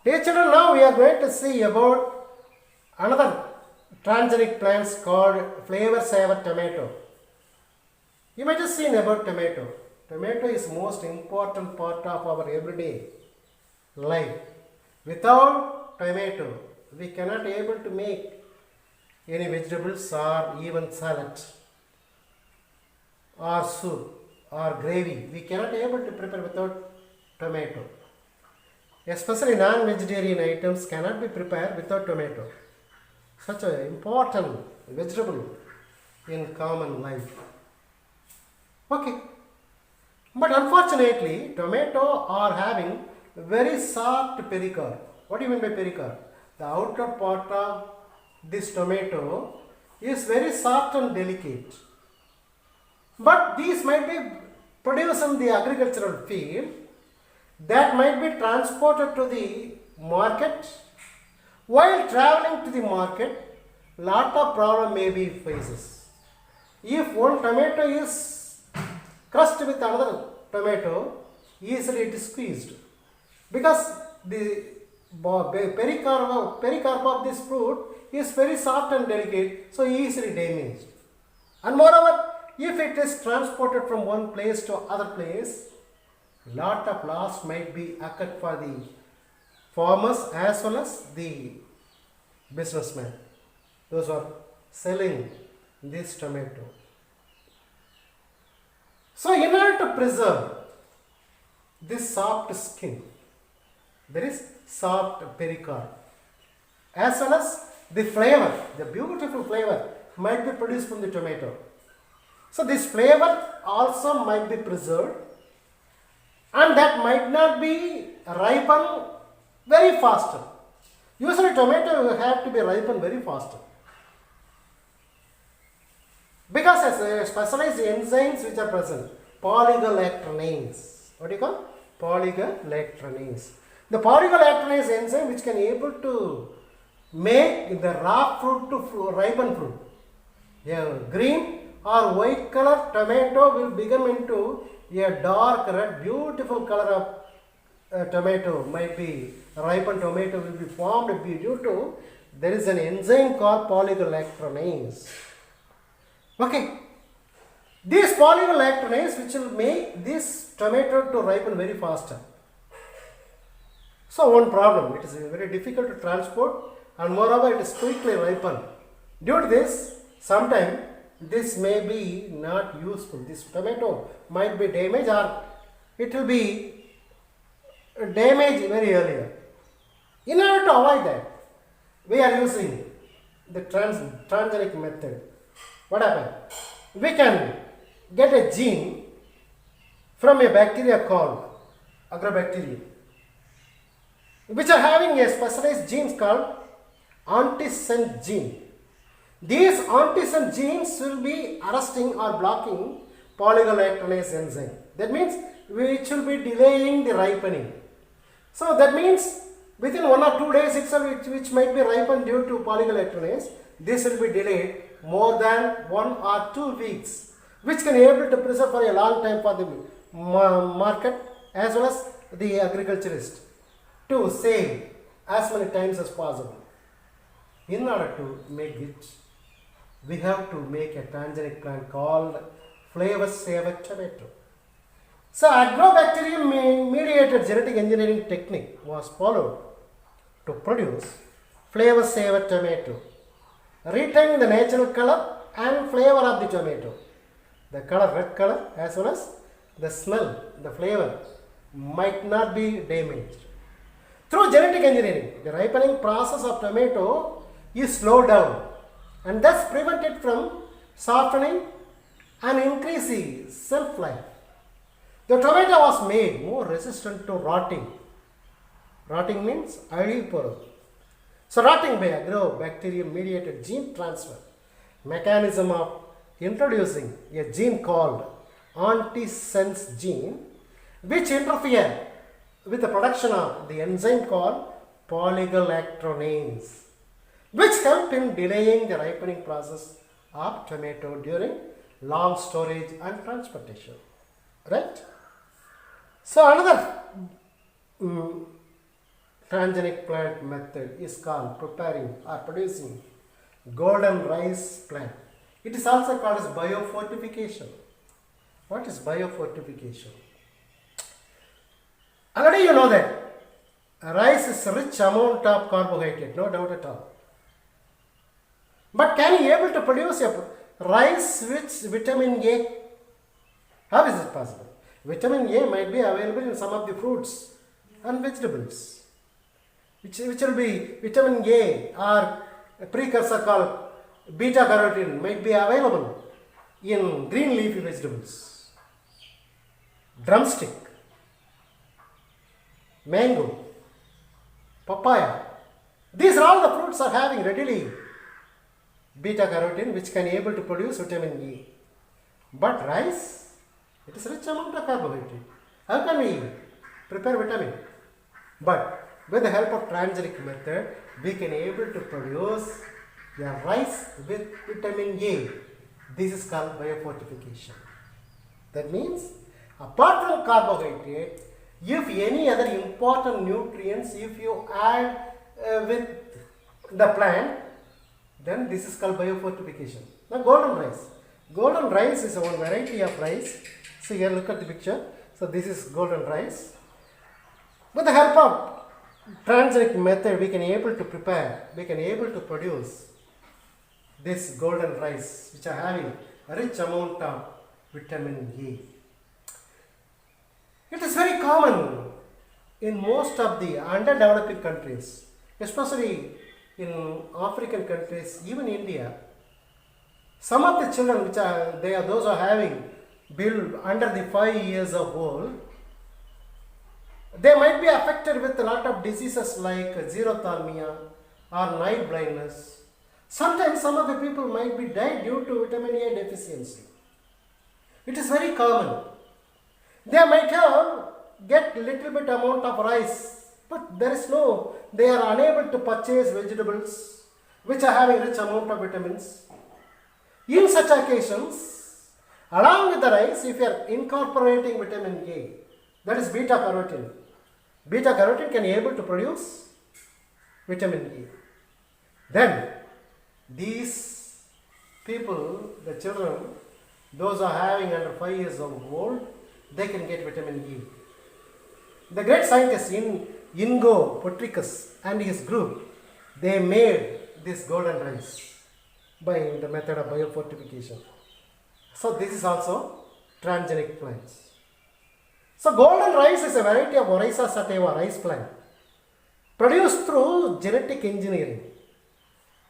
Dear children, now we are going to see about another transgenic plants called flavor saver tomato. You might have seen about tomato. Tomato is most important part of our everyday life. Without tomato, we cannot able to make any vegetables or even salad or soup or gravy. We cannot able to prepare without tomato. Especially non-vegetarian items cannot be prepared without tomato. Such an important vegetable in common life. Okay. But unfortunately, tomato are having very soft pericarp. What do you mean by pericarp? The outer part of this tomato is very soft and delicate. But these might be produced in the agricultural field that might be transported to the market. While traveling to the market, lot of problem may be faces. If one tomato is crushed with another tomato, easily it is squeezed because the pericarp of this fruit is very soft and delicate, so easily damaged. And moreover, if it is transported from one place to other place, lot of loss might be occurred for the farmers as well as the businessmen, those who are selling this tomato. So in order to preserve this soft skin, there is soft pericarp as well as the flavor, the beautiful flavor might be produced from the tomato. So this flavor also might be preserved, and that might not be ripened very faster. Usually tomato have to be ripened very faster because as specialized enzymes which are present, polygolactronase. What do you call? Polygolactronase. The polygolactronase enzyme which can able to make the raw fruit to ripen fruit. A green or white color tomato will become into a dark red, beautiful color of tomato might be ripened tomato will be formed due to there is an enzyme called polygolactronase. Okay, this polygolactronase which will make this tomato to ripen very faster. So one problem, it is very difficult to transport and moreover it is quickly ripened. Due to this, sometimes this may be not useful. This tomato might be damaged or it will be damaged very earlier. In order to avoid that, we are using the transgenic method. What happened? We can get a gene from a bacteria called Agrobacterium, which are having a specialized genes called antisense gene. These antisense genes will be arresting or blocking polygolactronase enzyme. That means which will be delaying the ripening. So that means within 1 or 2 days itself, which might be ripened due to polygolactronase, this will be delayed more than 1 or 2 weeks, which can be able to preserve for a long time for the market as well as the agriculturist to save as many times as possible. In order to make it, we have to make a transgenic plant called flavor saver tomato. So agrobacterium mediated genetic engineering technique was followed to produce flavor saver tomato, retaining the natural color and flavor of the tomato. The color, red color, as well as the smell, the flavor might not be damaged. Through genetic engineering, the ripening process of tomato is slowed down and thus prevented from softening and increasing shelf life. The tomato was made more resistant to rotting. Rotting means oviparous. So rotting by agrobacterium mediated gene transfer mechanism of introducing a gene called antisense gene which interfere with the production of the enzyme called polygolactronase, which help in delaying the ripening process of tomato during long storage and transportation. Right? So another transgenic plant method is called preparing or producing golden rice plant. It is also called as biofortification. What is biofortification? Already you know that rice is a rich amount of carbohydrate, no doubt at all. But can you able to produce a rice with vitamin A? How is it possible? Vitamin A might be available in some of the fruits and vegetables, which will be vitamin A or a precursor called beta carotene might be available in green leafy vegetables, drumstick, mango, papaya. These are all the fruits are having readily beta carotene which can able to produce vitamin E. But rice, it is rich amount of carbohydrate. How can we prepare vitamin? But with the help of transgenic method, we can able to produce a rice with vitamin A. This is called biofortification. That means apart from carbohydrate, if any other important nutrients, if you add with the plant, then this is called biofortification. Now golden rice. Golden rice is one variety of rice. So here look at the picture. So this is golden rice. With the help of transgenic method, we can able to prepare, we can able to produce this golden rice which are having a rich amount of vitamin E. It is very common in most of the underdeveloping countries, especially in African countries, even India. Some of the children which are those who are having bill under the 5 years of old, they might be affected with a lot of diseases like xerophthalmia or night blindness. Sometimes some of the people might be died due to vitamin A deficiency. It is very common. They might have get little bit amount of rice, but there is no, they are unable to purchase vegetables which are having rich amount of vitamins. In such occasions, along with the rice, if you are incorporating vitamin A, that is beta carotene. Beta carotene can be able to produce vitamin E. Then these people, the children, those are having under 5 years of old, they can get vitamin E. The great scientist Inigo Petricus and his group, they made this golden rice by the method of biofortification. So this is also transgenic plants. So golden rice is a variety of Oryza sativa rice plant produced through genetic engineering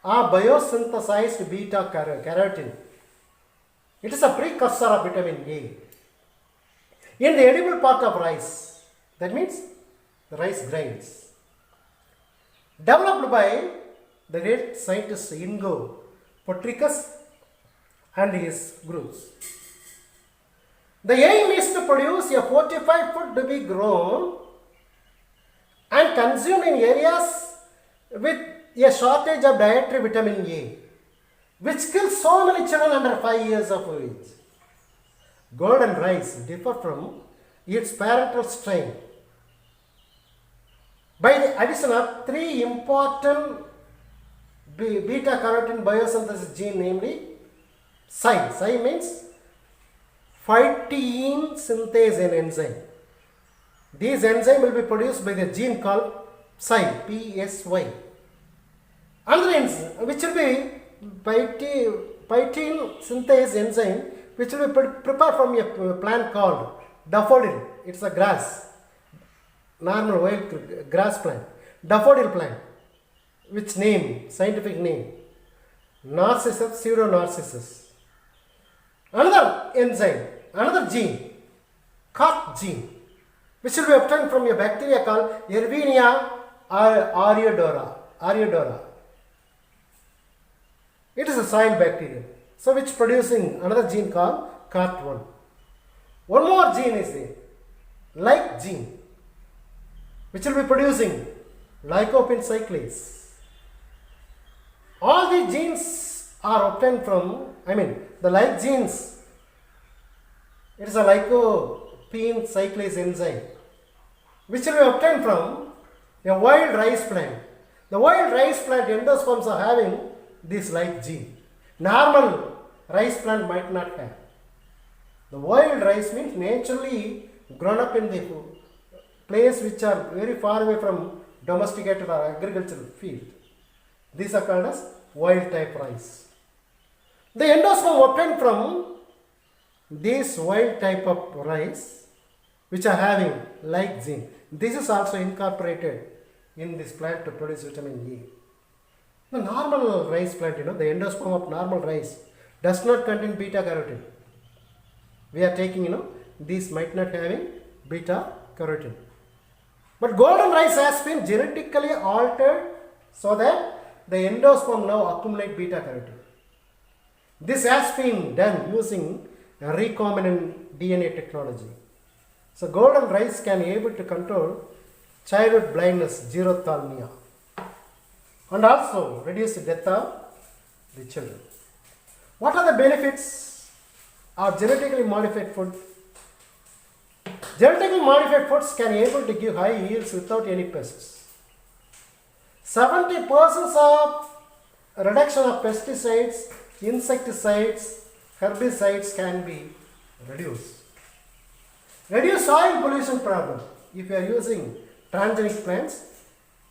or biosynthesized beta carotene. It is a precursor of vitamin A. In the edible part of rice, that means the rice grains, developed by the great scientist Inigo Petricus and his groups. The aim is to produce a fortified food to be grown and consumed in areas with a shortage of dietary vitamin A, which kills so many children under 5 years of age. Golden rice differ from its parental strain by the addition of 3 important beta carotene biosynthesis gene, namely Psi. Psi means phytine synthase enzyme. These enzyme will be produced by the gene called Psi, P-S-Y. Another enzyme which will be phytine synthase enzyme, which will be prepared from a plant called daffodil. It's a grass, normal wild grass plant, daffodil plant, which name, scientific name, Narcissus pseudonarcissus. Another enzyme, another gene, COT gene, which will be obtained from a bacteria called Yersinia ariodora. It is a soil bacteria, so which producing another gene called COT1. One more gene is there, like gene, which will be producing lycopene cyclase. All these genes are obtained from, the like genes, it is a lycopene cyclase enzyme, which will be obtained from A wild rice plant. The wild rice plant endosperms are having this like gene. Normal rice plant might not have. The wild rice means naturally grown up in the place which are very far away from domesticated or agricultural field. These are called as wild type rice. The endosperm obtained from this wild type of rice which are having like gene. This is also incorporated in this plant to produce vitamin E. The normal rice plant, the endosperm of normal rice does not contain beta carotene. We are taking, these might not having beta carotene. But golden rice has been genetically altered so that the endosperm now accumulate beta carotene. This has been done using recombinant DNA technology. So golden rice can be able to control childhood blindness, xerophthalmia, and also reduce the death of the children. What are the benefits of genetically modified food? Genetically modified foods can be able to give high yields without any pests. 70% of reduction of pesticides, insecticides, herbicides can be reduced. Reduce soil pollution problem. If you are using transgenic plants,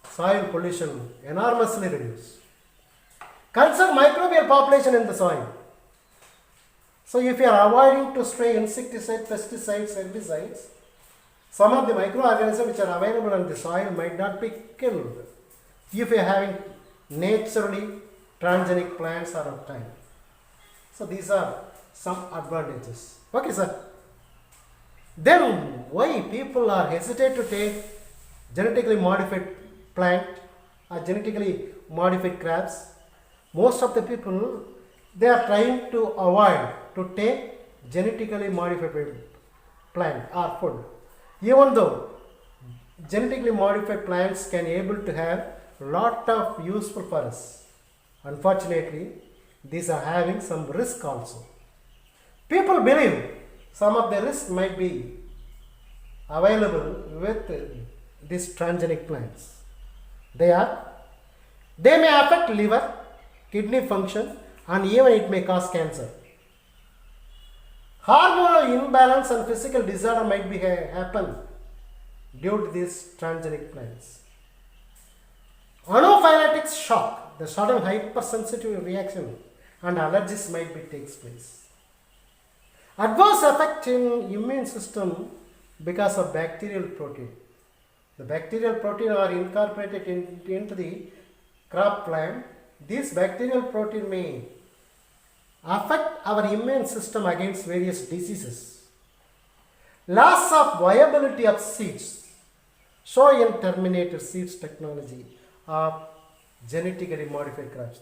soil pollution enormously reduced. Conserve microbial population in the soil. So if you are avoiding to spray insecticides, pesticides, herbicides, some of the microorganisms which are available in the soil might not be killed if you are having naturally transgenic plants are obtained. So these are some advantages. Okay, sir. Then why people are hesitate to take genetically modified plant or genetically modified crops? Most of the people, they are trying to avoid to take genetically modified plant or food. Even though genetically modified plants can able to have lot of useful for us, unfortunately these are having some risk also. People believe some of the risk might be available with these transgenic plants. They may affect liver, kidney function, and even it may cause cancer. Hormonal imbalance and physical disorder might be happen due to these transgenic plants. Anaphylactic shock, the sudden hypersensitive reaction and allergies might be takes place. Adverse effect in immune system because of bacterial protein. The bacterial protein are incorporated into the crop plant. This bacterial protein may affect our immune system against various diseases. Loss of viability of seeds show in terminated seeds technology of genetically modified crops.